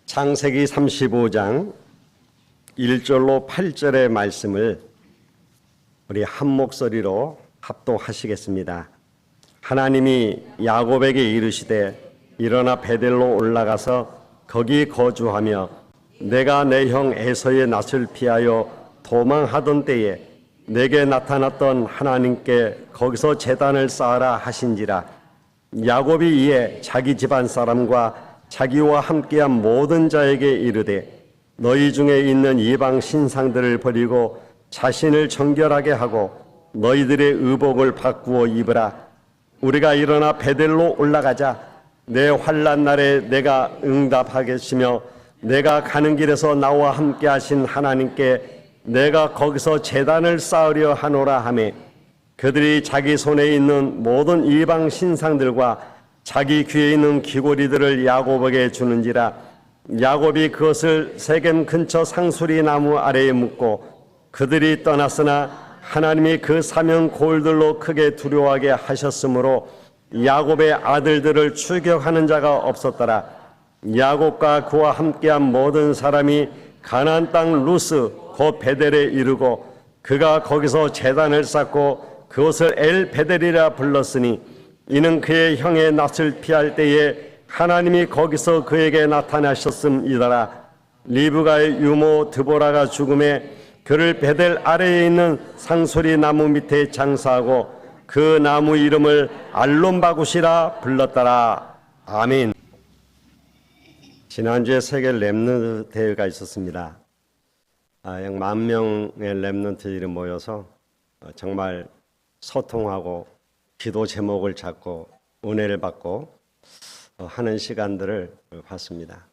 창세기 35장 1절로 8절의 말씀을 우리 한 목소리로 합독하시겠습니다. 하나님이 야곱에게 이르시되 일어나 베델로 올라가서 거기 거주하며 내가 내 형 에서의 낯을 피하여 도망하던 때에 내게 나타났던 하나님께 거기서 제단을 쌓으라 하신지라. 야곱이 이에 자기 집안 사람과 자기와 함께한 모든 자에게 이르되 너희 중에 있는 이방 신상들을 버리고 자신을 정결하게 하고 너희들의 의복을 바꾸어 입으라. 우리가 일어나 베델로 올라가자. 내 환난 날에 내가 응답하겠으며 내가 가는 길에서 나와 함께 하신 하나님께 내가 거기서 제단을 쌓으려 하노라 하매 그들이 자기 손에 있는 모든 이방 신상들과 자기 귀에 있는 귀고리들을 야곱에게 주는지라. 야곱이 그것을 세겜 근처 상수리 나무 아래에 묻고 그들이 떠났으나 하나님이 그 사명 골들로 크게 두려워하게 하셨으므로 야곱의 아들들을 추격하는 자가 없었더라. 야곱과 그와 함께한 모든 사람이 가나안 땅 루스 곧 베델에 이르고 그가 거기서 제단을 쌓고 그것을 엘 베델이라 불렀으니 이는 그의 형의 낯을 피할 때에 하나님이 거기서 그에게 나타나셨음이더라. 리브가의 유모 드보라가 죽음에 그를 베델 아래에 있는 상소리 나무 밑에 장사하고 그 나무 이름을 알론바굿이라 불렀더라. 아멘. 지난주에 세계 렘넌트 대회가 있었습니다. 약 10,000명의 렘넌트들이 모여서 정말 소통하고 기도 제목을 잡고 은혜를 받고 하는 시간들을 봤습니다.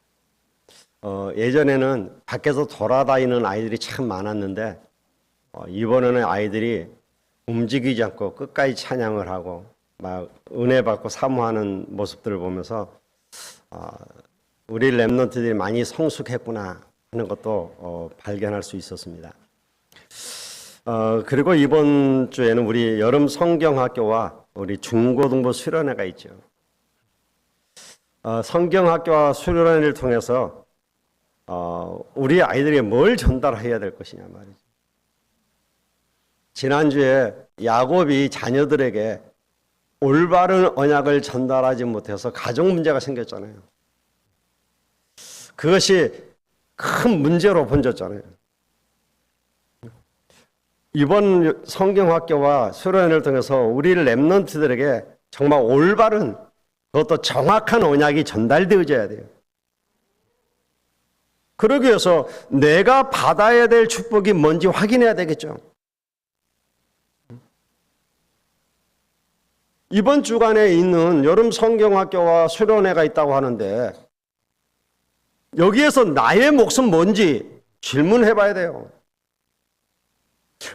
예전에는 밖에서 돌아다니는 아이들이 참 많았는데 이번에는 아이들이 움직이지 않고 끝까지 찬양을 하고 막 은혜 받고 사모하는 모습들을 보면서 우리 렘넌트들이 많이 성숙했구나 하는 것도 발견할 수 있었습니다. 그리고 이번 주에는 우리 여름 성경학교와 우리 중고등부 수련회가 있죠. 성경학교와 수련회를 통해서 우리 아이들에게 뭘 전달해야 될 것이냐 말이죠. 지난주에 야곱이 자녀들에게 올바른 언약을 전달하지 못해서 가정 문제가 생겼잖아요. 그것이 큰 문제로 번졌잖아요. 이번 성경학교와 수련회를 통해서 우리 렘넌트들에게 정말 올바른 그것도 정확한 언약이 전달되어져야 돼요. 그러기 위해서 내가 받아야 될 축복이 뭔지 확인해야 되겠죠. 이번 주간에 있는 여름 성경학교와 수련회가 있다고 하는데 여기에서 나의 몫은 뭔지 질문해 봐야 돼요.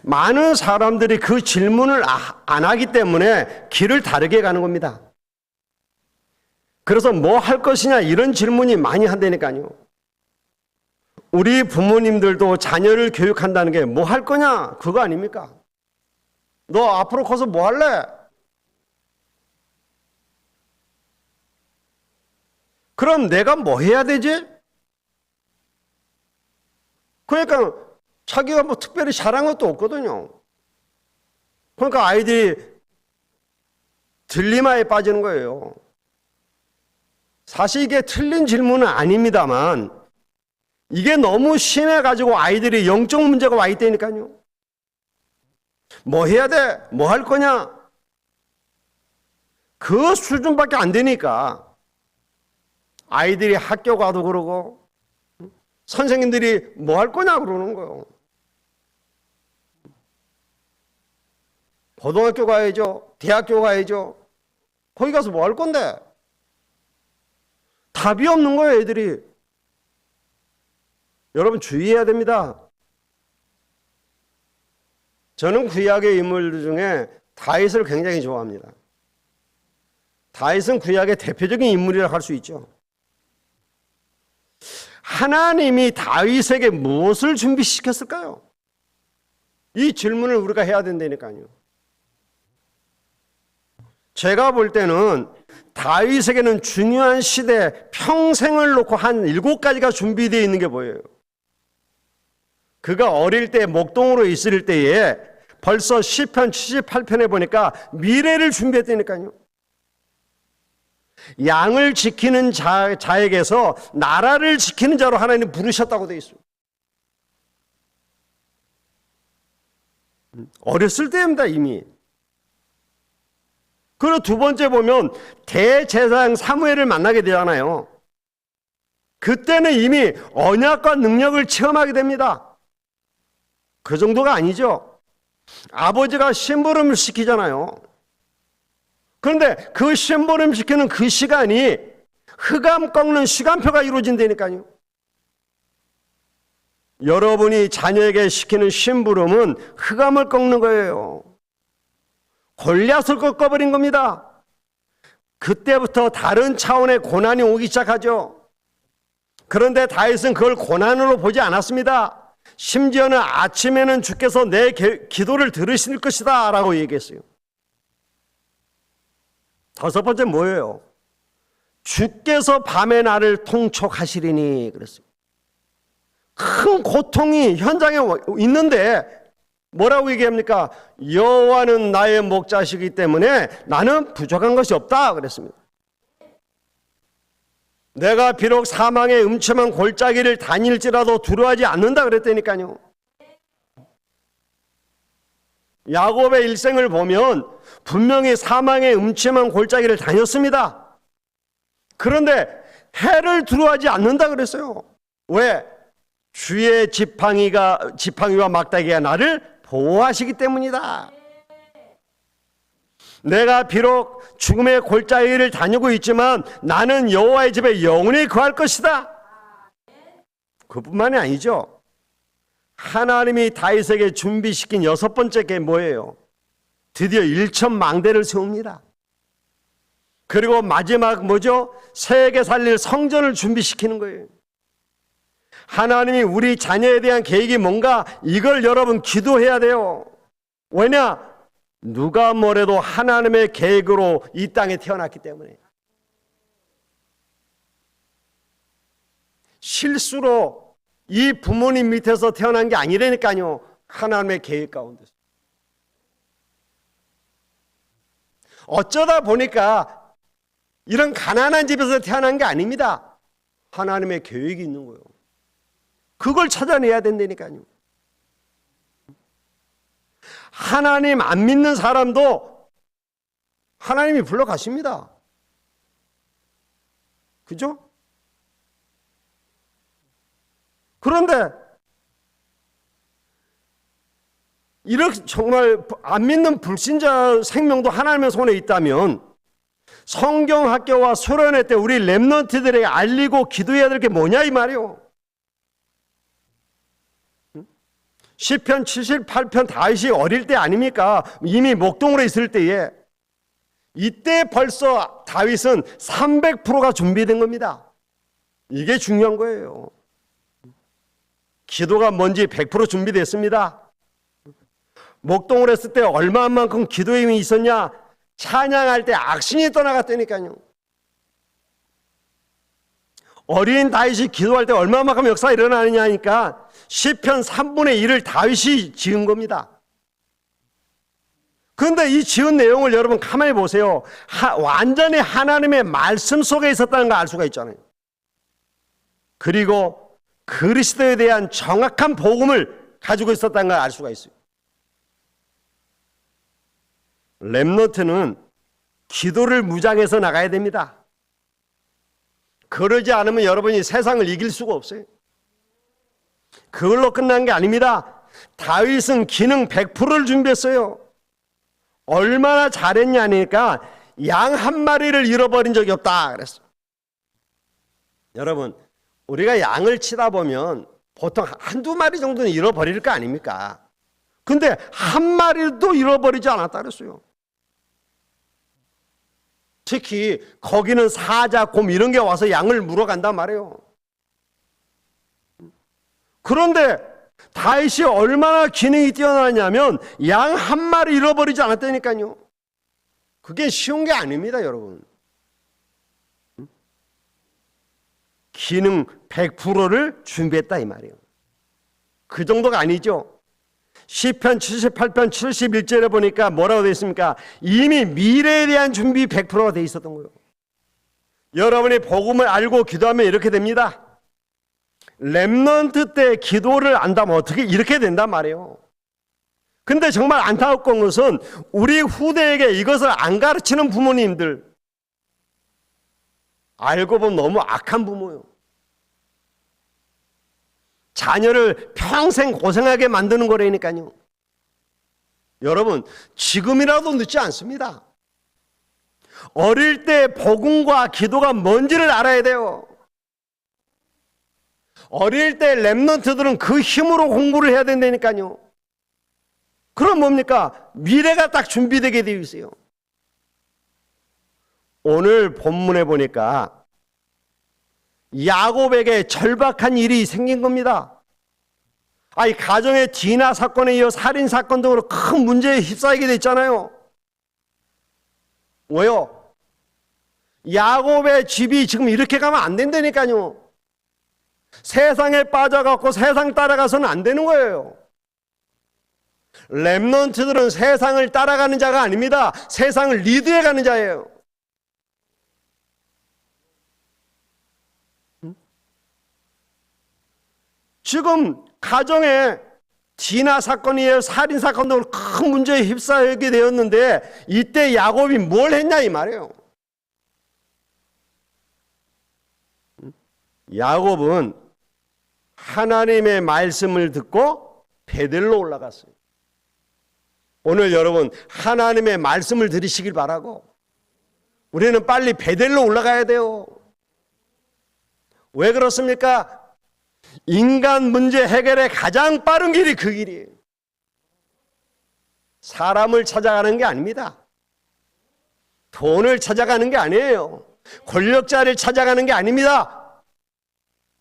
많은 사람들이 그 질문을 안 하기 때문에 길을 다르게 가는 겁니다. 그래서 뭐 할 것이냐 이런 질문이 많이 한다니까요. 우리 부모님들도 자녀를 교육한다는 게 뭐 할 거냐 그거 아닙니까? 너 앞으로 커서 뭐 할래? 그럼 내가 뭐 해야 되지? 그러니까 자기가 뭐 특별히 잘한 것도 없거든요. 그러니까 아이들이 딜레마에 빠지는 거예요. 사실 이게 틀린 질문은 아닙니다만 이게 너무 심해가지고 아이들이 영적 문제가 와 있다니까요. 뭐 해야 돼? 뭐 할 거냐? 그 수준밖에 안 되니까 아이들이 학교 가도 그러고 선생님들이 뭐 할 거냐 그러는 거예요. 고등학교 가야죠. 대학교 가야죠. 거기 가서 뭐 할 건데? 답이 없는 거예요, 애들이. 여러분 주의해야 됩니다. 저는 구약의 인물 중에 다윗을 굉장히 좋아합니다. 다윗은 구약의 대표적인 인물이라고 할 수 있죠. 하나님이 다윗에게 무엇을 준비시켰을까요? 이 질문을 우리가 해야 된다니까요. 제가 볼 때는 다윗에게는 중요한 시대, 평생을 놓고 한 7가지가 준비되어 있는 게 보여요. 그가 어릴 때 목동으로 있을 때에 벌써 시편 78편에 보니까 미래를 준비했다니까요. 양을 지키는 자에게서 나라를 지키는 자로 하나님 부르셨다고 되어 있어요. 어렸을 때입니다, 이미. 그리고 두 번째 보면 대제사장 사무엘을 만나게 되잖아요. 그때는 이미 언약과 능력을 체험하게 됩니다. 그 정도가 아니죠. 아버지가 심부름을 시키잖아요. 그런데 그 심부름 시키는 그 시간이 흑암 꺾는 시간표가 이루어진다니까요. 여러분이 자녀에게 시키는 심부름은 흑암을 꺾는 거예요. 골리앗을 꺾어버린 겁니다. 그때부터 다른 차원의 고난이 오기 시작하죠. 그런데 다윗은 그걸 고난으로 보지 않았습니다. 심지어는 아침에는 주께서 내 기도를 들으실 것이다 라고 얘기했어요. 다섯 번째 뭐예요? 주께서 밤에 나를 통촉하시리니 그랬어요. 큰 고통이 현장에 있는데 뭐라고 얘기합니까? 여호와는 나의 목자시기 때문에 나는 부족한 것이 없다 그랬습니다. 내가 비록 사망의 음침한 골짜기를 다닐지라도 두려워하지 않는다 그랬다니까요. 야곱의 일생을 보면 분명히 사망의 음침한 골짜기를 다녔습니다. 그런데 해를 두려워하지 않는다 그랬어요. 왜? 주의 지팡이와 막대기가 나를 보호하시기 때문이다. 내가 비록 죽음의 골짜기를 다니고 있지만 나는 여호와의 집에 영원히 거할 것이다. 그뿐만이 아니죠. 하나님이 다윗에게 준비시킨 여섯 번째 게 뭐예요? 드디어 1,000망대를 세웁니다. 그리고 마지막 뭐죠? 세계 살릴 성전을 준비시키는 거예요. 하나님이 우리 자녀에 대한 계획이 뭔가 이걸 여러분 기도해야 돼요. 왜냐? 누가 뭐래도 하나님의 계획으로 이 땅에 태어났기 때문에. 실수로 이 부모님 밑에서 태어난 게 아니라니까요. 하나님의 계획 가운데서. 어쩌다 보니까 이런 가난한 집에서 태어난 게 아닙니다. 하나님의 계획이 있는 거예요. 그걸 찾아내야 된다니까요. 하나님 안 믿는 사람도 하나님이 불러가십니다. 그죠? 그런데 이렇게 정말 안 믿는 불신자 생명도 하나님의 손에 있다면 성경학교와 수련회 때 우리 렘넌트들에게 알리고 기도해야 될 게 뭐냐 이 말이에요. 시편 78편 다윗이 어릴 때 아닙니까? 이미 목동으로 있을 때에 이때 벌써 다윗은 300%가 준비된 겁니다. 이게 중요한 거예요. 기도가 뭔지 100% 준비됐습니다. 목동으로 했을 때 얼마만큼 기도의 힘이 있었냐? 찬양할 때 악신이 떠나갔다니까요. 어린 다윗이 기도할 때 얼마만큼 역사가 일어나느냐 하니까 시편 3분의 1을 다윗이 지은 겁니다. 그런데 이 지은 내용을 여러분 가만히 보세요. 완전히 하나님의 말씀 속에 있었다는 걸 알 수가 있잖아요. 그리고 그리스도에 대한 정확한 복음을 가지고 있었다는 걸 알 수가 있어요. 렘넌트는 기도를 무장해서 나가야 됩니다. 그러지 않으면 여러분이 세상을 이길 수가 없어요. 그걸로 끝난 게 아닙니다. 다윗은 기능 100%를 준비했어요. 얼마나 잘했냐니까 양 한 마리를 잃어버린 적이 없다 그랬어요. 여러분, 우리가 양을 치다 보면 보통 한두 마리 정도는 잃어버릴 거 아닙니까? 근데 한 마리도 잃어버리지 않았다 그랬어요. 특히 거기는 사자, 곰 이런 게 와서 양을 물어간단 말이에요. 그런데 다윗이 얼마나 기능이 뛰어나냐면 양 한 마리 잃어버리지 않았다니까요. 그게 쉬운 게 아닙니다, 여러분. 기능 100%를 준비했다 이 말이에요. 그 정도가 아니죠. 시편 78편 71절에 보니까 뭐라고 되어 있습니까? 이미 미래에 대한 준비 100%가 되어 있었던 거예요. 여러분이 복음을 알고 기도하면 이렇게 됩니다. 렘넌트 때 기도를 안다면 어떻게 이렇게 된단 말이에요. 근데 정말 안타까운 것은 우리 후대에게 이것을 안 가르치는 부모님들, 알고 보면 너무 악한 부모예요. 자녀를 평생 고생하게 만드는 거라니까요. 여러분, 지금이라도 늦지 않습니다. 어릴 때 복음과 기도가 뭔지를 알아야 돼요. 어릴 때 렘넌트들은 그 힘으로 공부를 해야 된다니까요. 그럼 뭡니까? 미래가 딱 준비되게 되어 있어요. 오늘 본문에 보니까 야곱에게 절박한 일이 생긴 겁니다. 아니, 가정의 진화 사건에 이어 살인 사건 등으로 큰 문제에 휩싸이게 됐잖아요. 왜요? 야곱의 집이 지금 이렇게 가면 안 된다니까요. 세상에 빠져갖고 세상 따라가서는 안 되는 거예요. 렘넌트들은 세상을 따라가는 자가 아닙니다. 세상을 리드해가는 자예요. 지금 가정에 진화 사건이 이어 살인 사건 등으로 큰 문제에 휩싸이게 되었는데 이때 야곱이 뭘 했냐 이 말이에요. 야곱은 하나님의 말씀을 듣고 베델로 올라갔어요. 오늘 여러분 하나님의 말씀을 들으시길 바라고 우리는 빨리 베델로 올라가야 돼요. 왜 그렇습니까? 인간 문제 해결의 가장 빠른 길이 그 길이에요. 사람을 찾아가는 게 아닙니다. 돈을 찾아가는 게 아니에요. 권력자를 찾아가는 게 아닙니다.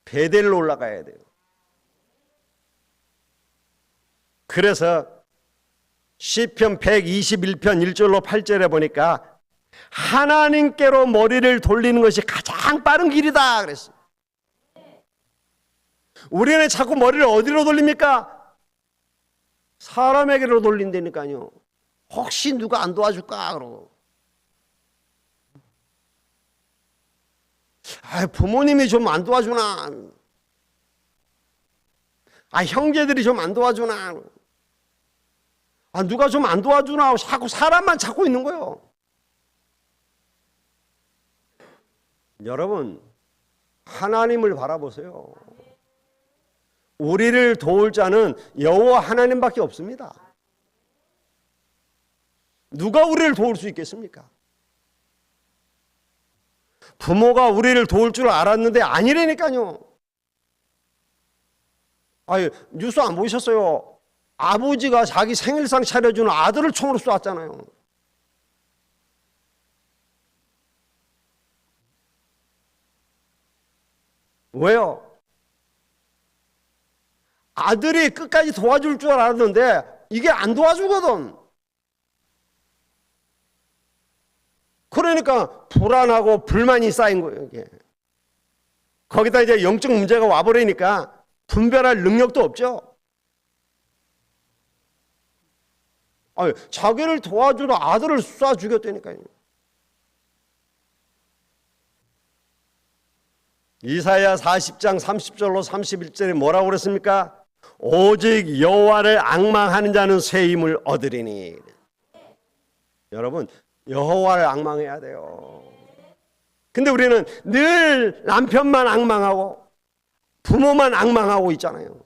베델로 올라가야 돼요. 그래서 시편 121편 1절로 8절에 보니까 하나님께로 머리를 돌리는 것이 가장 빠른 길이다 그랬어요. 우리는 자꾸 머리를 어디로 돌립니까? 사람에게로 돌린다니까요. 혹시 누가 안 도와줄까 그러고. 부모님이 좀 안 도와주나. 형제들이 좀 안 도와주나. 누가 좀 안 도와주나 하고 자꾸 사람만 찾고 있는 거예요. 여러분, 하나님을 바라보세요. 우리를 도울 자는 여호와 하나님밖에 없습니다. 누가 우리를 도울 수 있겠습니까? 부모가 우리를 도울 줄 알았는데 아니라니까요. 뉴스 안 보셨어요? 아버지가 자기 생일상 차려주는 아들을 총으로 쏘았잖아요. 왜요? 아들이 끝까지 도와줄 줄 알았는데 이게 안 도와주거든. 그러니까 불안하고 불만이 쌓인 거예요. 이게. 거기다 이제 영적 문제가 와버리니까 분별할 능력도 없죠. 자기를 도와주는 아들을 쏴 죽였다니까요. 이사야 40장 30절로 31절에 뭐라고 그랬습니까? 오직 여호와를 앙망하는 자는 새 힘을 얻으리니. 여러분, 여호와를 앙망해야 돼요. 근데 우리는 늘 남편만 앙망하고 부모만 앙망하고 있잖아요.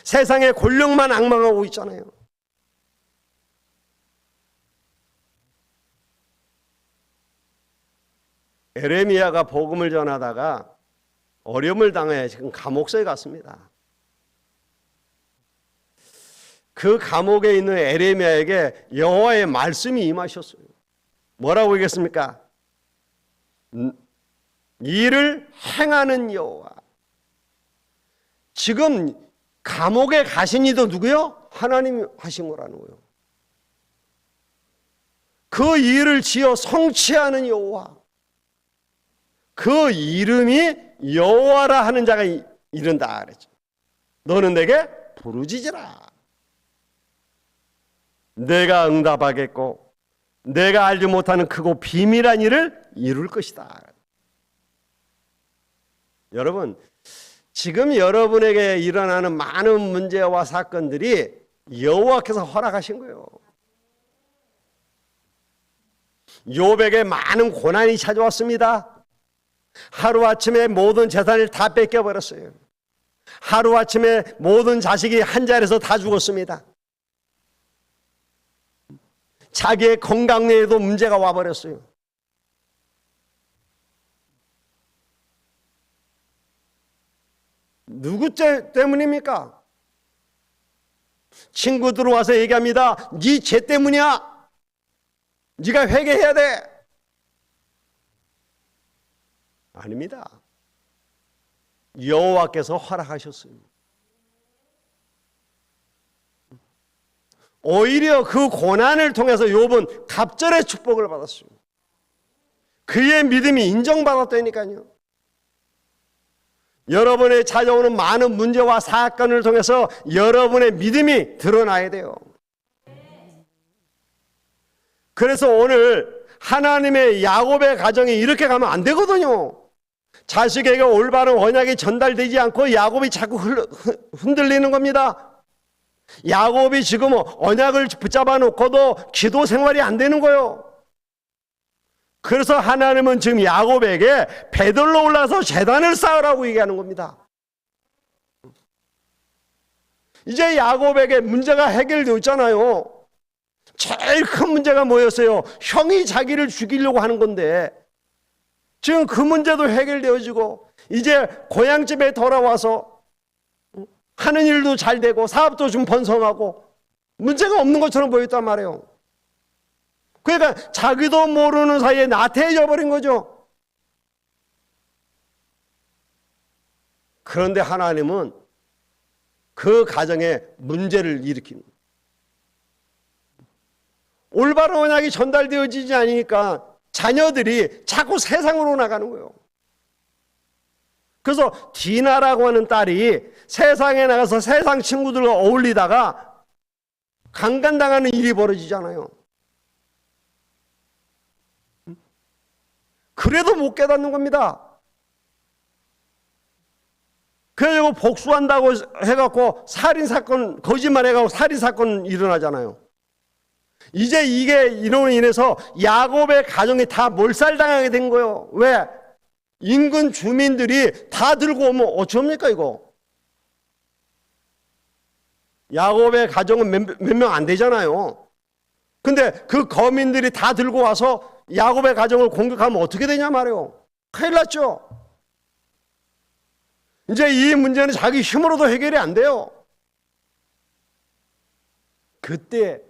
세상의 권력만 앙망하고 있잖아요. 에레미야가 복음을 전하다가 어려움을 당해 지금 감옥서에 갔습니다. 그 감옥에 있는 에레미야에게 여호와의 말씀이 임하셨어요. 뭐라고 얘기했습니까? 일을 행하는 여호와. 지금 감옥에 가신 이도 누구요? 하나님이 하신 거라는 거예요. 그 일을 지어 성취하는 여호와, 그 이름이 여호와라 하는 자가 이른다 그랬죠. 너는 내게 부르짖으라. 내가 응답하겠고 내가 알지 못하는 크고 비밀한 일을 이룰 것이다. 여러분, 지금 여러분에게 일어나는 많은 문제와 사건들이 여호와께서 허락하신 거예요. 욥에게 많은 고난이 찾아왔습니다. 하루아침에 모든 재산을 다 뺏겨버렸어요. 하루아침에 모든 자식이 한 자리에서 다 죽었습니다. 자기의 건강에도 문제가 와버렸어요. 누구 때문입니까? 친구들 와서 얘기합니다. 네 죄 때문이야. 네가 회개해야 돼. 아닙니다. 여호와께서 허락하셨어요. 오히려 그 고난을 통해서 욥은 갑절의 축복을 받았어요. 그의 믿음이 인정받았다니까요. 여러분의 찾아오는 많은 문제와 사건을 통해서 여러분의 믿음이 드러나야 돼요. 그래서 오늘 하나님의 야곱의 가정이 이렇게 가면 안 되거든요. 자식에게 올바른 언약이 전달되지 않고 야곱이 자꾸 흔들리는 겁니다. 야곱이 지금 언약을 붙잡아 놓고도 기도 생활이 안 되는 거예요. 그래서 하나님은 지금 야곱에게 베들로 올라서 제단을 쌓으라고 얘기하는 겁니다. 이제 야곱에게 문제가 해결되어 있잖아요. 제일 큰 문제가 뭐였어요? 형이 자기를 죽이려고 하는 건데 지금 그 문제도 해결되어지고 이제 고향집에 돌아와서 하는 일도 잘 되고 사업도 좀 번성하고 문제가 없는 것처럼 보였단 말이에요. 그러니까 자기도 모르는 사이에 나태해져 버린 거죠. 그런데 하나님은 그 가정에 문제를 일으킵니다. 올바른 언약이 전달되어지지 않으니까 자녀들이 자꾸 세상으로 나가는 거예요. 그래서 디나라고 하는 딸이 세상에 나가서 세상 친구들과 어울리다가 강간당하는 일이 벌어지잖아요. 그래도 못 깨닫는 겁니다. 그래서 복수한다고 해갖고 살인사건, 거짓말 해갖고 살인사건 일어나잖아요. 이제 이게 이로 인해서 야곱의 가정이 다 몰살당하게 된 거예요. 왜? 인근 주민들이 다 들고 오면 어쩝니까 이거? 야곱의 가정은 몇 명 안 되잖아요. 근데 그 거민들이 다 들고 와서 야곱의 가정을 공격하면 어떻게 되냐 말이에요. 큰일 났죠. 이제 이 문제는 자기 힘으로도 해결이 안 돼요. 그때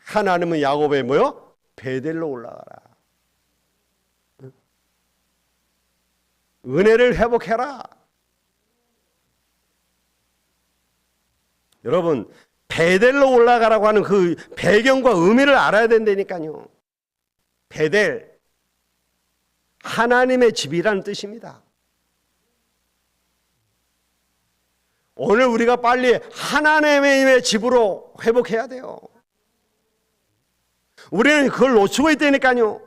하나님은 야곱에 뭐요? 베델로 올라가라. 은혜를 회복해라. 여러분, 베델로 올라가라고 하는 그 배경과 의미를 알아야 된다니까요. 베델, 하나님의 집이라는 뜻입니다. 오늘 우리가 빨리 하나님의 집으로 회복해야 돼요. 우리는 그걸 놓치고 있다니까요.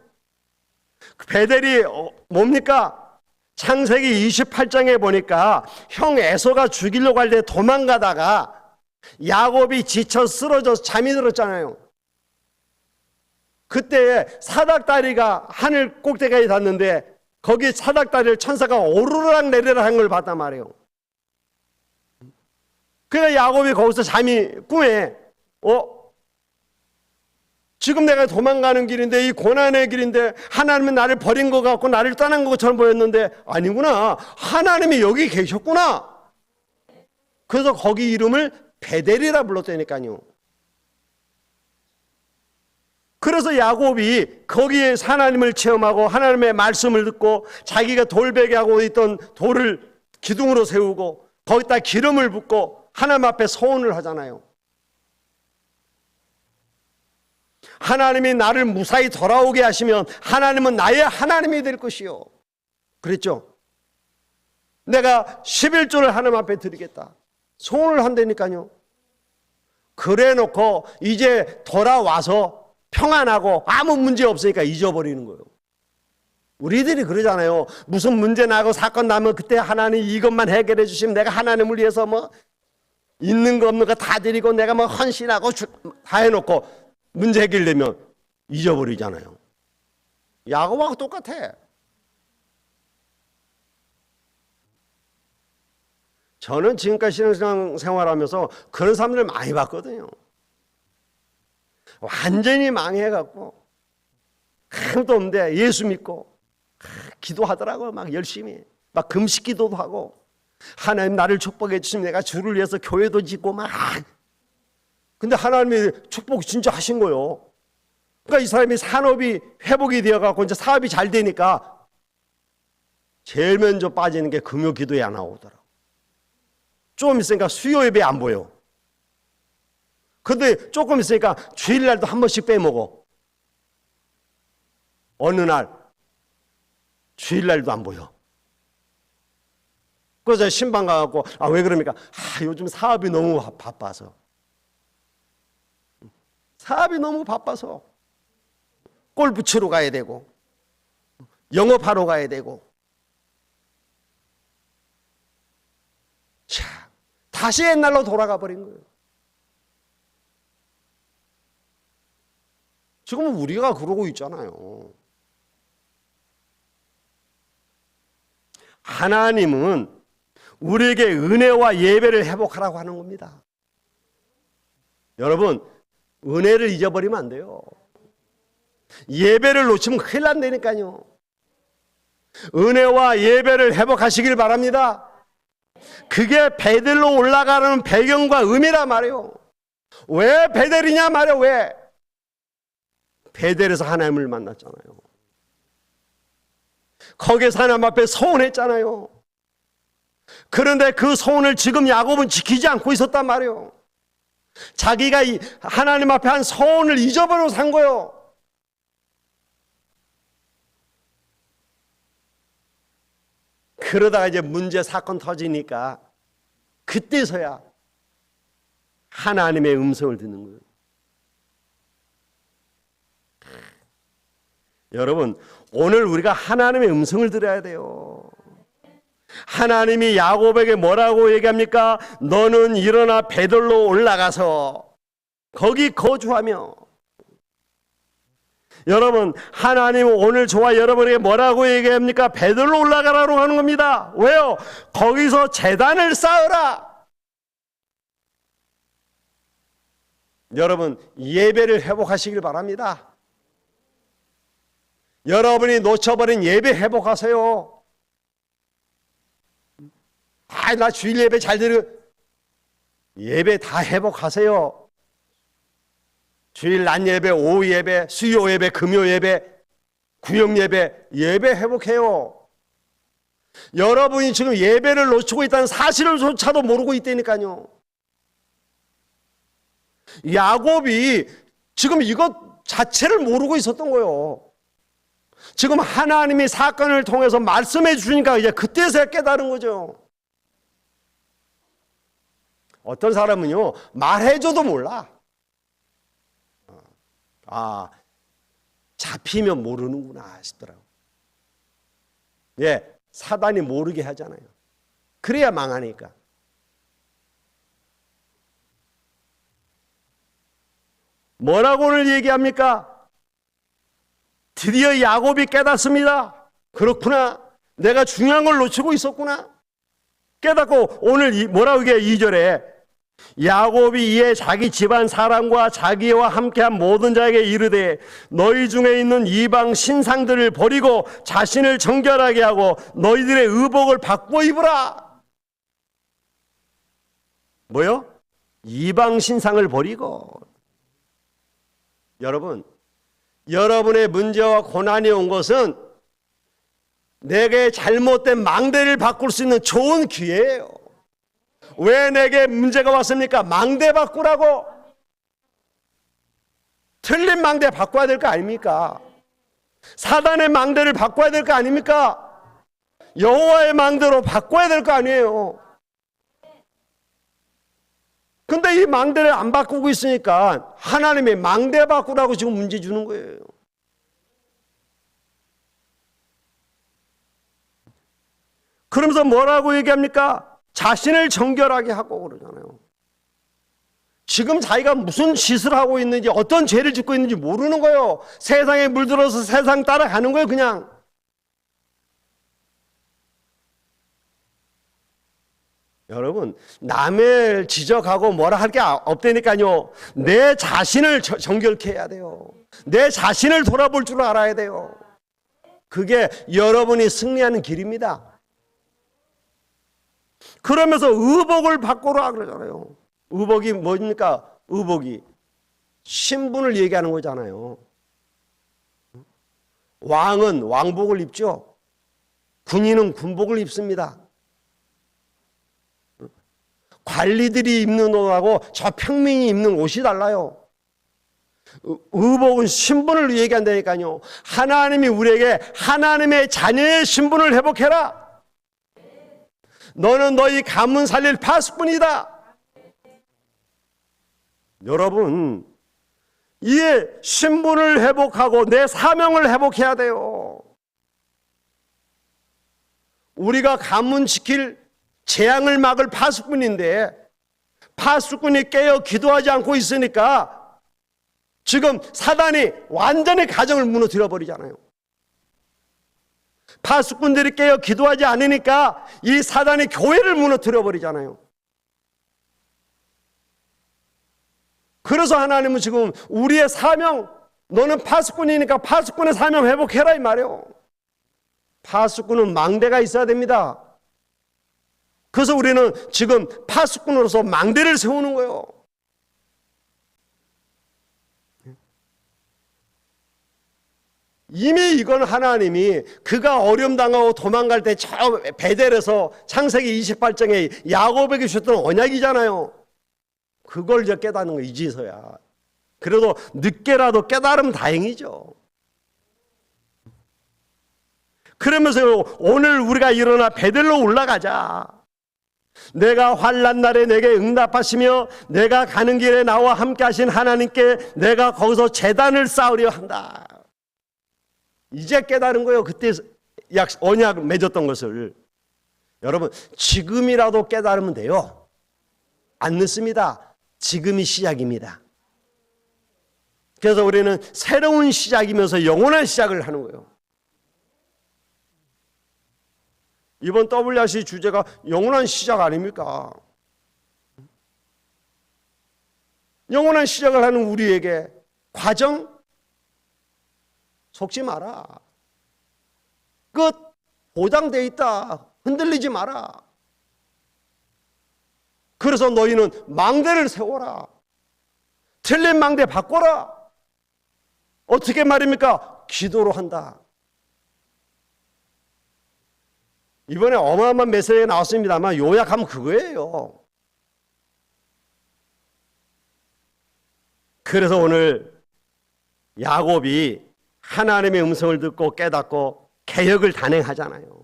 베델이 뭡니까? 창세기 28장에 보니까 형 에서가 죽이려고 할 때 도망가다가 야곱이 지쳐 쓰러져서 잠이 들었잖아요. 그때 사닥다리가 하늘 꼭대기에 닿는데 거기 사닥다리를 천사가 오르락 내리락 한 걸 봤단 말이에요. 그러니까 야곱이 거기서 잠이 꿈에 지금 내가 도망가는 길인데 이 고난의 길인데 하나님은 나를 버린 것 같고 나를 떠난 것처럼 보였는데 아니구나. 하나님이 여기 계셨구나. 그래서 거기 이름을 베델이라 불렀다니까요. 그래서 야곱이 거기에 하나님을 체험하고 하나님의 말씀을 듣고 자기가 돌베개 하고 있던 돌을 기둥으로 세우고 거기다 기름을 붓고 하나님 앞에 서원을 하잖아요. 하나님이 나를 무사히 돌아오게 하시면 하나님은 나의 하나님이 될 것이요. 그랬죠? 내가 11조를 하나님 앞에 드리겠다. 소원을 한다니까요. 그래 놓고 이제 돌아와서 평안하고 아무 문제 없으니까 잊어버리는 거예요. 우리들이 그러잖아요. 무슨 문제 나고 사건 나면 그때 하나님 이것만 해결해 주시면 내가 하나님을 위해서 뭐 있는 거 없는 거 다 드리고 내가 뭐 헌신하고 다 해놓고 문제 해결되면 잊어버리잖아요. 야곱하고 똑같아. 저는 지금까지 신앙 생활하면서 그런 사람들을 많이 봤거든요. 완전히 망해갖고 아무도 없는데 예수 믿고 기도하더라고요. 막 열심히 막 금식 기도도 하고 하나님 나를 축복해 주시면 내가 주를 위해서 교회도 짓고 막. 근데 하나님이 축복 진짜 하신 거예요. 그러니까 이 사람이 산업이 회복이 되어갖고 이제 사업이 잘 되니까 제일 먼저 빠지는 게 금요 기도에 안 나오더라고. 좀 있으니까 수요 예배 안 보여. 근데 조금 있으니까 주일날도 한 번씩 빼먹어. 어느 날 주일날도 안 보여. 그래서 신방 가갖고 왜 그럽니까? 요즘 사업이 너무 바빠서. 사업이 너무 바빠서 골프 치러 가야 되고 영업하러 가야 되고. 자, 다시 옛날로 돌아가 버린 거예요. 지금은 우리가 그러고 있잖아요. 하나님은 우리에게 은혜와 예배를 회복하라고 하는 겁니다. 여러분, 은혜를 잊어버리면 안 돼요. 예배를 놓치면 큰일 난다니까요. 은혜와 예배를 회복하시길 바랍니다. 그게 베델로 올라가는 배경과 의미란 말이에요. 왜 베델이냐 말이에요. 왜? 베델에서 하나님을 만났잖아요. 거기서 하나님 앞에 서원했잖아요. 그런데 그 서원을 지금 야곱은 지키지 않고 있었단 말이에요. 자기가 하나님 앞에 한 서원을 잊어버리고 산 거예요. 그러다가 이제 문제 사건 터지니까 그때서야 하나님의 음성을 듣는 거예요. 여러분, 오늘 우리가 하나님의 음성을 들어야 돼요. 하나님이 야곱에게 뭐라고 얘기합니까? 너는 일어나 베들로 올라가서 거기 거주하며. 여러분, 하나님은 오늘 저와 여러분에게 뭐라고 얘기합니까? 베들로 올라가라고 하는 겁니다. 왜요? 거기서 제단을 쌓으라. 여러분, 예배를 회복하시길 바랍니다. 여러분이 놓쳐버린 예배 회복하세요. 나 주일 예배 잘 드려. 예배 다 회복하세요. 주일 낮 예배, 오후 예배, 수요 예배, 금요 예배, 구역 예배, 예배 회복해요. 여러분이 지금 예배를 놓치고 있다는 사실을조차도 모르고 있다니까요. 야곱이 지금 이것 자체를 모르고 있었던 거예요. 지금 하나님이 사건을 통해서 말씀해 주니까 이제 그때서야 깨달은 거죠. 어떤 사람은요, 말해줘도 몰라. 잡히면 모르는구나 싶더라고. 예, 사단이 모르게 하잖아요. 그래야 망하니까. 뭐라고 오늘 얘기합니까? 드디어 야곱이 깨닫습니다. 그렇구나. 내가 중요한 걸 놓치고 있었구나. 깨닫고 오늘 뭐라고 얘기해? 2절에 야곱이 이에 자기 집안 사람과 자기와 함께한 모든 자에게 이르되 너희 중에 있는 이방 신상들을 버리고 자신을 정결하게 하고 너희들의 의복을 바꾸어 입으라. 뭐요? 이방 신상을 버리고. 여러분, 여러분의 문제와 고난이 온 것은 내게 잘못된 망대를 바꿀 수 있는 좋은 기회예요. 왜 내게 문제가 왔습니까? 망대 바꾸라고. 틀린 망대 바꿔야 될 거 아닙니까? 사단의 망대를 바꿔야 될 거 아닙니까? 여호와의 망대로 바꿔야 될 거 아니에요. 근데 이 망대를 안 바꾸고 있으니까 하나님이 망대 바꾸라고 지금 문제 주는 거예요. 그러면서 뭐라고 얘기합니까? 자신을 정결하게 하고 그러잖아요. 지금 자기가 무슨 짓을 하고 있는지, 어떤 죄를 짓고 있는지 모르는 거예요. 세상에 물들어서 세상 따라가는 거예요, 그냥. 여러분, 남을 지적하고 뭐라 할 게 없다니까요. 내 자신을 정결케 해야 돼요. 내 자신을 돌아볼 줄 알아야 돼요. 그게 여러분이 승리하는 길입니다. 그러면서 의복을 바꾸라 그러잖아요. 의복이 뭡니까? 의복이 신분을 얘기하는 거잖아요. 왕은 왕복을 입죠. 군인은 군복을 입습니다. 관리들이 입는 옷하고 저 평민이 입는 옷이 달라요. 의복은 신분을 얘기한다니까요. 하나님이 우리에게 하나님의 자녀의 신분을 회복해라. 너는 너희 가문 살릴 파수꾼이다. 여러분, 이 신분을 회복하고 내 사명을 회복해야 돼요. 우리가 가문 지킬 재앙을 막을 파수꾼인데 파수꾼이 깨어 기도하지 않고 있으니까 지금 사단이 완전히 가정을 무너뜨려 버리잖아요. 파수꾼들이 깨어 기도하지 않으니까 이 사단이 교회를 무너뜨려 버리잖아요. 그래서 하나님은 지금 우리의 사명, 너는 파수꾼이니까 파수꾼의 사명 회복해라 이 말이에요. 파수꾼은 망대가 있어야 됩니다. 그래서 우리는 지금 파수꾼으로서 망대를 세우는 거예요. 이미 이건 하나님이 그가 어려움 당하고 도망갈 때 저 베델에서 창세기 28장에 야곱에게 주셨던 언약이잖아요. 그걸 이제 깨닫는 거 이제서야. 그래도 늦게라도 깨달으면 다행이죠. 그러면서 오늘 우리가 일어나 베델로 올라가자. 내가 환난 날에 내게 응답하시며 내가 가는 길에 나와 함께 하신 하나님께 내가 거기서 제단을 쌓으려 한다. 이제 깨달은 거예요. 그때 언약 맺었던 것을. 여러분, 지금이라도 깨달으면 돼요. 안 늦습니다. 지금이 시작입니다. 그래서 우리는 새로운 시작이면서 영원한 시작을 하는 거예요. 이번 WRC 주제가 영원한 시작 아닙니까? 영원한 시작을 하는 우리에게 과정 속지 마라. 끝 보장되어 있다. 흔들리지 마라. 그래서 너희는 망대를 세워라. 틀린 망대 바꿔라. 어떻게 말입니까? 기도로 한다. 이번에 어마어마한 메시지가 나왔습니다만 요약하면 그거예요. 그래서 오늘 야곱이 하나님의 음성을 듣고 깨닫고 개혁을 단행하잖아요.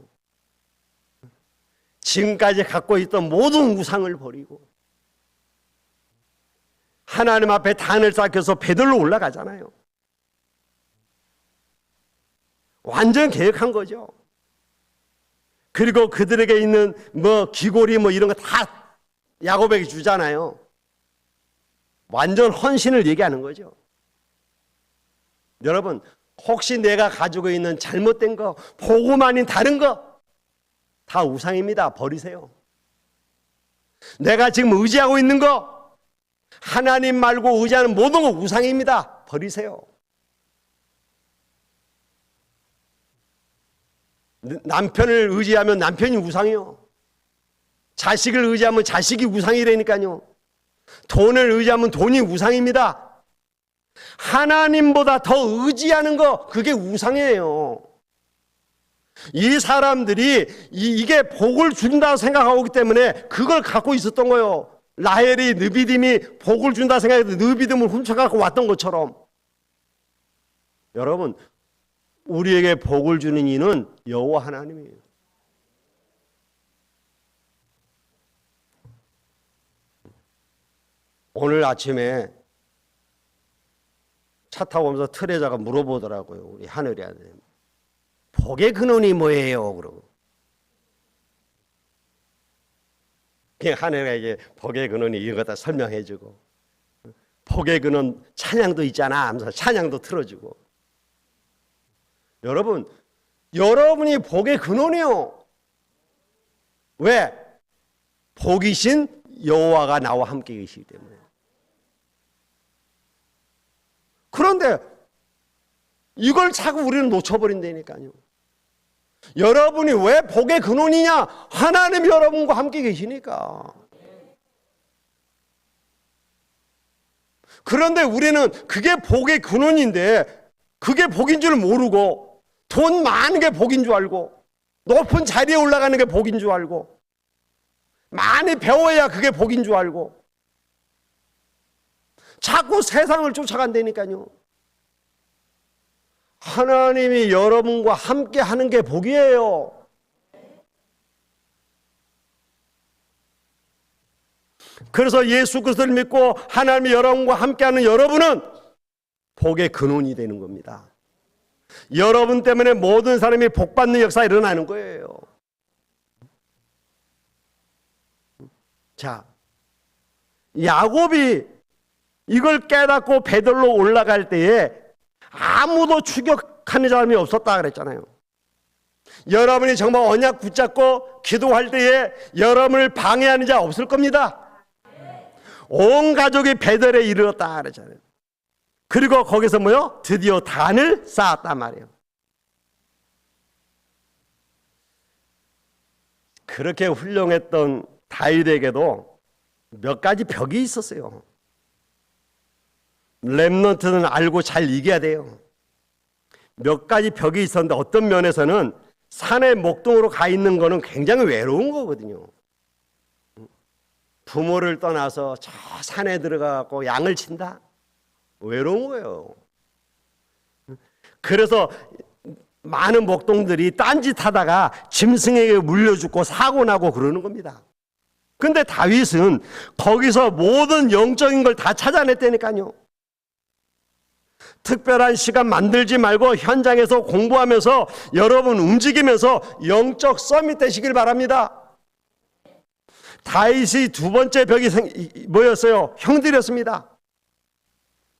지금까지 갖고 있던 모든 우상을 버리고 하나님 앞에 단을 쌓여서 베들로 올라가잖아요. 완전 개혁한 거죠. 그리고 그들에게 있는 귀고리 이런 거 다 야곱에게 주잖아요. 완전 헌신을 얘기하는 거죠. 여러분, 혹시 내가 가지고 있는 잘못된 거, 복음 아닌 다른 거 다 우상입니다. 버리세요. 내가 지금 의지하고 있는 거, 하나님 말고 의지하는 모든 거 우상입니다. 버리세요. 남편을 의지하면 남편이 우상이요. 자식을 의지하면 자식이 우상이라니까요. 돈을 의지하면 돈이 우상입니다. 하나님보다 더 의지하는 거, 그게 우상이에요. 이 사람들이 이게 복을 준다고 생각하기 때문에 그걸 갖고 있었던 거예요. 라헬이 느비딤이 복을 준다 생각해서 느비딤을 훔쳐갖고 왔던 것처럼 여러분, 우리에게 복을 주는 이는 여호와 하나님이에요. 오늘 아침에 차 타고 오면서 트레자가 물어보더라고요. 우리 하늘이한테. 복의 근원이 뭐예요? 그러고. 그냥 하늘에게 복의 근원이 이런 거 다 설명해주고, 복의 근원 찬양도 있잖아 하면서 찬양도 틀어주고. 여러분, 여러분이 복의 근원이요. 왜? 복이신 여호와가 나와 함께 계시기 때문에. 그런데 이걸 자꾸 우리는 놓쳐버린다니까요. 여러분이 왜 복의 근원이냐? 하나님이 여러분과 함께 계시니까. 그런데 우리는 그게 복의 근원인데 그게 복인 줄 모르고 돈 많은 게 복인 줄 알고 높은 자리에 올라가는 게 복인 줄 알고 많이 배워야 그게 복인 줄 알고 자꾸 세상을 쫓아간다니까요. 하나님이 여러분과 함께 하는 게 복이에요. 그래서 예수 그리스도를 믿고 하나님이 여러분과 함께하는 여러분은 복의 근원이 되는 겁니다. 여러분 때문에 모든 사람이 복받는 역사가 일어나는 거예요. 자, 야곱이 이걸 깨닫고 베들로 올라갈 때에 아무도 추격하는 사람이 없었다 그랬잖아요. 여러분이 정말 언약 붙잡고 기도할 때에 여러분을 방해하는 자 없을 겁니다. 온 가족이 베델에 이르렀다 그랬잖아요. 그리고 거기서 뭐요? 드디어 단을 쌓았단 말이에요. 그렇게 훌륭했던 다윗에게도 몇 가지 벽이 있었어요. 렘넌트는 알고 잘 이겨야 돼요. 몇 가지 벽이 있었는데 어떤 면에서는 산의 목동으로 가 있는 거는 굉장히 외로운 거거든요. 부모를 떠나서 저 산에 들어가고 양을 친다? 외로운 거예요. 그래서 많은 목동들이 딴짓하다가 짐승에게 물려 죽고 사고 나고 그러는 겁니다. 근데 다윗은 거기서 모든 영적인 걸 다 찾아냈다니까요. 특별한 시간 만들지 말고 현장에서 공부하면서 여러분 움직이면서 영적 서밋 되시길 바랍니다. 다윗이 두 번째 벽이 뭐였어요? 형들이었습니다.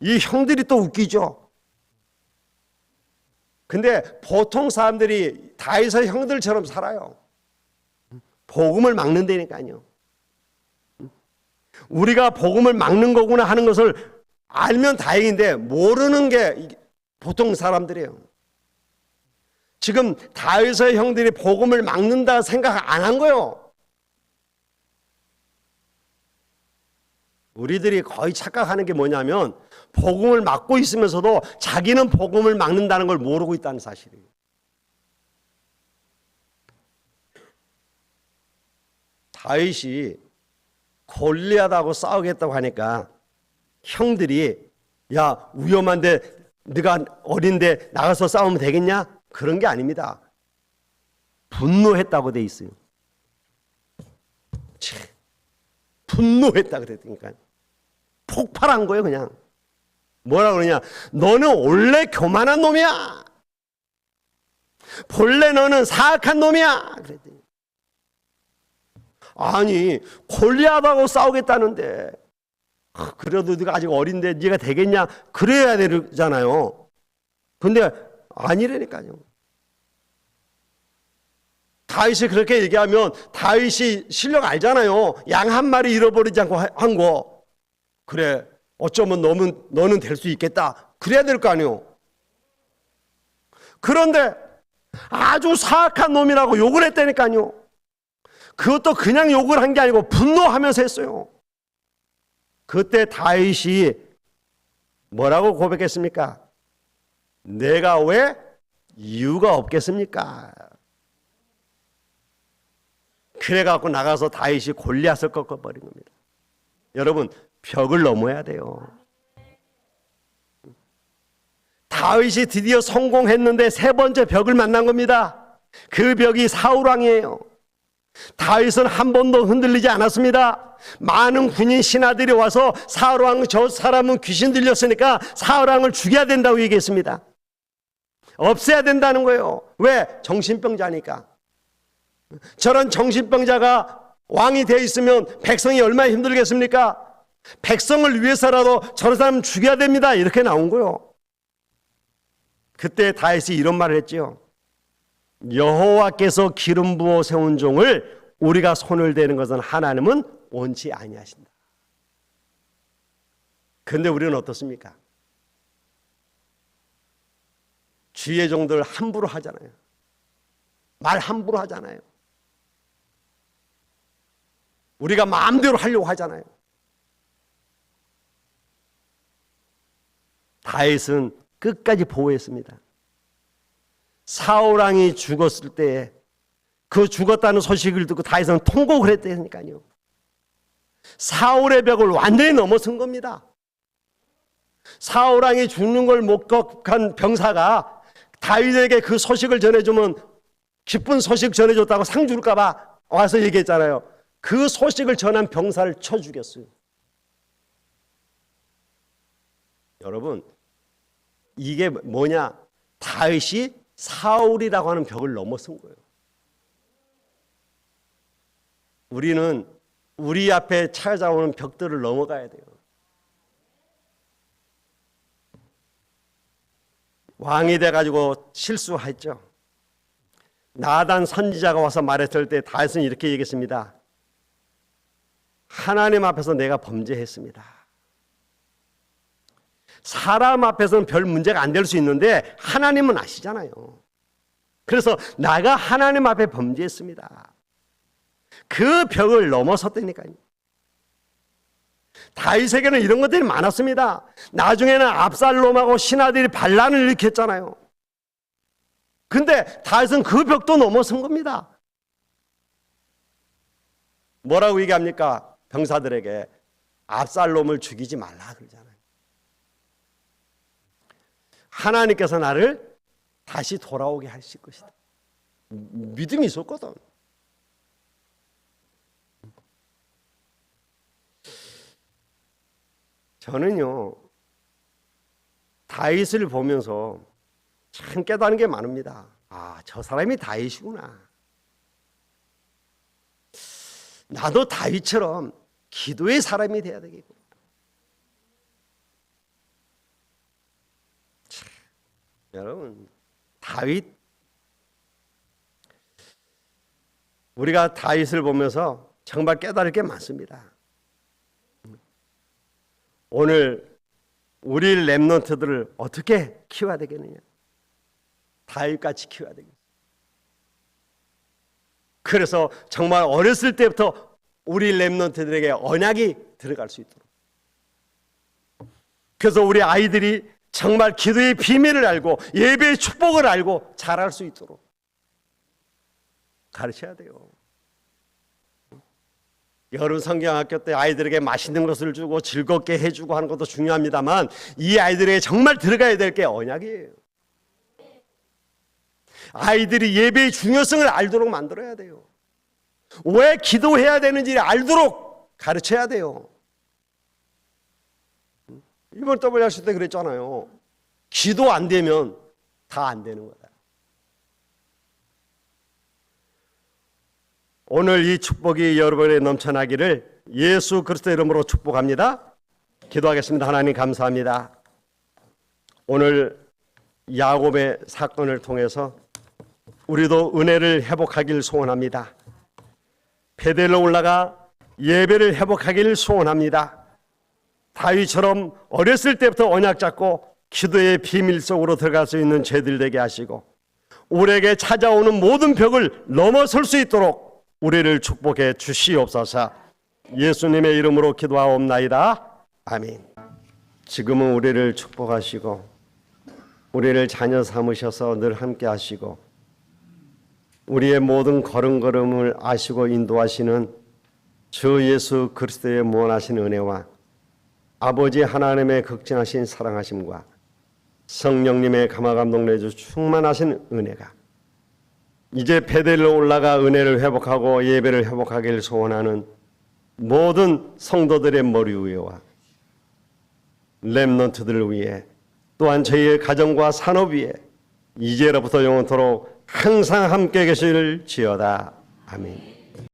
이 형들이 또 웃기죠. 근데 보통 사람들이 다윗의 형들처럼 살아요. 복음을 막는다니까요. 우리가 복음을 막는 거구나 하는 것을 알면 다행인데 모르는 게 보통 사람들이에요. 지금 다윗의 형들이 복음을 막는다 생각 안 한 거예요. 우리들이 거의 착각하는 게 뭐냐면 복음을 막고 있으면서도 자기는 복음을 막는다는 걸 모르고 있다는 사실이에요. 다윗이 골리앗하고 싸우겠다고 하니까 형들이 야 위험한데 네가 어린데 나가서 싸우면 되겠냐? 그런 게 아닙니다. 분노했다고 돼 있어요. 분노했다 그랬으니까 폭발한 거예요. 그냥 뭐라 그러냐? 너는 원래 교만한 놈이야. 본래 너는 사악한 놈이야. 그랬더니 아니 골리앗하고 싸우겠다는데 그래도 네가 아직 어린데 네가 되겠냐? 그래야 되잖아요. 근데 아니라니까요. 다윗이 그렇게 얘기하면 다윗이 실력 알잖아요. 양 한 마리 잃어버리지 않고 한 거. 그래 어쩌면 너는 될 수 있겠다. 그래야 될 거 아니에요. 그런데 아주 사악한 놈이라고 욕을 했다니까요. 그것도 그냥 욕을 한 게 아니고 분노하면서 했어요. 그때 다윗이 뭐라고 고백했습니까? 내가 왜 이유가 없겠습니까? 그래갖고 나가서 다윗이 골리앗을 꺾어버린 겁니다. 여러분 벽을 넘어야 돼요. 다윗이 드디어 성공했는데 세 번째 벽을 만난 겁니다. 그 벽이 사울 왕이에요. 다윗은 한 번도 흔들리지 않았습니다. 많은 군인 신하들이 와서 사울 왕, 저 사람은 귀신 들렸으니까 사울 왕을 죽여야 된다고 얘기했습니다. 없애야 된다는 거예요. 왜? 정신병자니까. 저런 정신병자가 왕이 되어 있으면 백성이 얼마나 힘들겠습니까? 백성을 위해서라도 저런 사람 죽여야 됩니다. 이렇게 나온 거예요. 그때 다윗이 이런 말을 했지요. 여호와께서 기름 부어 세운 종을 우리가 손을 대는 것은 하나님은 원치 아니하신다. 그런데 우리는 어떻습니까? 주의 종들 함부로 하잖아요. 말 함부로 하잖아요. 우리가 마음대로 하려고 하잖아요. 다윗은 끝까지 보호했습니다. 사울 왕이 죽었을 때 그 죽었다는 소식을 듣고 다윗은 통곡을 했다니까요. 사울의 벽을 완전히 넘어선 겁니다. 사울 왕이 죽는 걸 목격한 병사가 다윗에게 그 소식을 전해주면 기쁜 소식 전해줬다고 상 줄까 봐 와서 얘기했잖아요. 그 소식을 전한 병사를 쳐 죽였어요. 여러분, 이게 뭐냐? 다윗이 사울이라고 하는 벽을 넘어선 거예요. 우리는 우리 앞에 찾아오는 벽들을 넘어가야 돼요. 왕이 돼가지고 실수했죠. 나단 선지자가 와서 말했을 때 다윗은 이렇게 얘기했습니다. 하나님 앞에서 내가 범죄했습니다. 사람 앞에서는 별 문제가 안 될 수 있는데 하나님은 아시잖아요. 그래서 나가 하나님 앞에 범죄했습니다. 그 벽을 넘어섰다니까요. 다윗에게는 이런 것들이 많았습니다. 나중에는 압살롬하고 신하들이 반란을 일으켰잖아요. 근데 다윗은 그 벽도 넘어선 겁니다. 뭐라고 얘기합니까? 병사들에게 압살롬을 죽이지 말라 그러잖아요. 하나님께서 나를 다시 돌아오게 하실 것이다. 믿음이 있었거든. 저는요, 다윗을 보면서 참 깨달은 게 많습니다. 아, 저 사람이 다윗이구나. 나도 다윗처럼 기도의 사람이 돼야 되겠고. 여러분, 다윗, 우리가 다윗을 보면서 정말 깨달을 게 많습니다. 오늘 우리 렘넌트들을 어떻게 키워야 되겠느냐? 다윗같이 키워야 되겠어요. 그래서 정말 어렸을 때부터 우리 렘넌트들에게 언약이 들어갈 수 있도록, 그래서 우리 아이들이 정말 기도의 비밀을 알고 예배의 축복을 알고 잘할 수 있도록 가르쳐야 돼요. 여름 성경학교 때 아이들에게 맛있는 것을 주고 즐겁게 해주고 하는 것도 중요합니다만 이 아이들에게 정말 들어가야 될 게 언약이에요. 아이들이 예배의 중요성을 알도록 만들어야 돼요. 왜 기도해야 되는지 알도록 가르쳐야 돼요. 이번 WRC 때 그랬잖아요. 기도 안 되면 다 안 되는 거다. 오늘 이 축복이 여러분에 넘쳐나기를 예수 그리스도의 이름으로 축복합니다. 기도하겠습니다. 하나님 감사합니다. 오늘 야곱의 사건을 통해서 우리도 은혜를 회복하길 소원합니다. 베델로 올라가 예배를 회복하길 소원합니다. 다윗처럼 어렸을 때부터 언약 잡고 기도의 비밀 속으로 들어갈 수 있는 죄들 되게 하시고 우리에게 찾아오는 모든 벽을 넘어설 수 있도록 우리를 축복해 주시옵소서. 예수님의 이름으로 기도하옵나이다. 아멘. 지금은 우리를 축복하시고 우리를 자녀 삼으셔서 늘 함께 하시고 우리의 모든 걸음걸음을 아시고 인도하시는 주 예수 그리스도의 무한하신 은혜와 아버지 하나님의 극진하신 사랑하심과 성령님의 감화감동 내주 충만하신 은혜가 이제 베델로 올라가 은혜를 회복하고 예배를 회복하기를 소원하는 모든 성도들의 머리 위에와 렘넌트들을 위해 또한 저희의 가정과 산업 위에 이제로부터 영원토록 항상 함께 계시기를 지어다. 아멘.